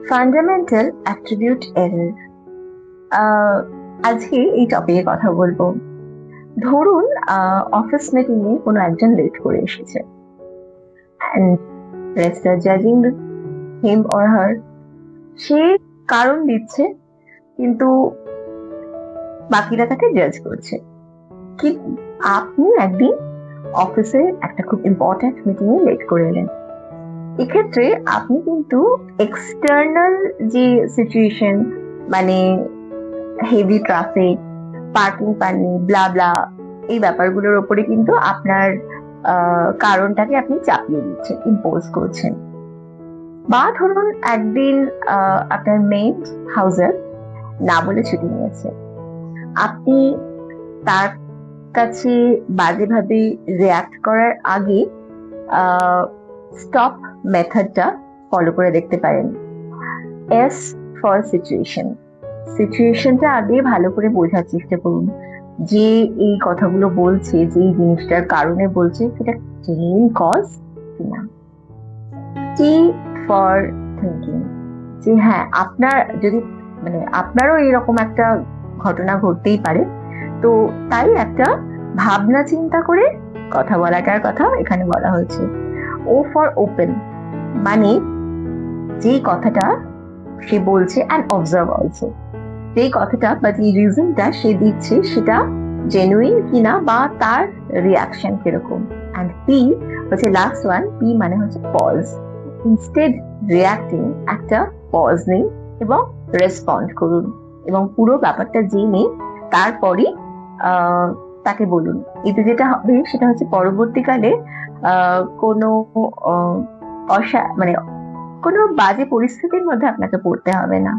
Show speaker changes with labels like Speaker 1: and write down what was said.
Speaker 1: Fundamental attribute error. আজকে এই টপিকে কথা বলবো। ধরুন অফিস মিটিং এ কোনো একজন লেট করে এসেছে, and rest are judging him or her। সে কারণ দিচ্ছে, কিন্তু বাকিরা তাকে জাজ করছে। কি আপনি একদিন অফিসে একটা খুব ইম্পর্ট্যান্ট মিটিং এ লেট করে এলেন। এক্ষেত্রে আপনি কিন্তু এক্সটার্নাল যে সিচুয়েশন, মানে হেভি ট্রাফিক, পার্কিং পাননি, ব্লা ব্লা, এই ব্যাপারগুলোর উপরে কিন্তু আপনার কারণটাকে আপনি চাপিয়ে দিচ্ছেন, ইম্পোজ করছেন। বা ধরুন একদিন আপনার মেড হাউজার না বলে ছুটি নিয়েছে, আপনি তার কাছে বাজেভাবে রিয়াক্ট করার আগে স্টপ মেথডটা ফলো করে দেখতে পারেন। S for situation. সিচুয়েশনটা আগে ভালো করে বোঝার চেষ্টা করুন, যে এই কথাগুলো বলছে, যে এই জিনিসটার কারণে বলছে, সেটা জেনুইন কজ কিনা। T for thinking. যে হ্যাঁ, আপনার যদি আপনারও এরকম একটা ঘটনা ঘটতেই পারে, তো তাই একটা ভাবনা চিন্তা করে কথা বলাটার কথা এখানে বলা হয়েছে। ও ফর ওপেন, মানে যে কথাটা সে বলছে অ্যান্ড অবজার্ভ অলসো, যে কথাটা বা যে রিজনটা সে দিচ্ছে সেটা জেনুইন কিনা, বা তার রিয়াকশন কিরকম। অ্যান্ড পি হচ্ছে লাস্ট ওয়ান। পি মানে হচ্ছে পজ। ইনস্টেড রিয়াক্টিং, একটা পজ নিন এবং রেসপন্ড করুন, এবং পুরো ব্যাপারটা জেনে তারপরই তাকে বলুন। এতে যেটা হবে সেটা হচ্ছে পরবর্তীকালে কোনো কোনো বাজে পরিস্থিতির মধ্যে আপনাকে পড়তে হবে না।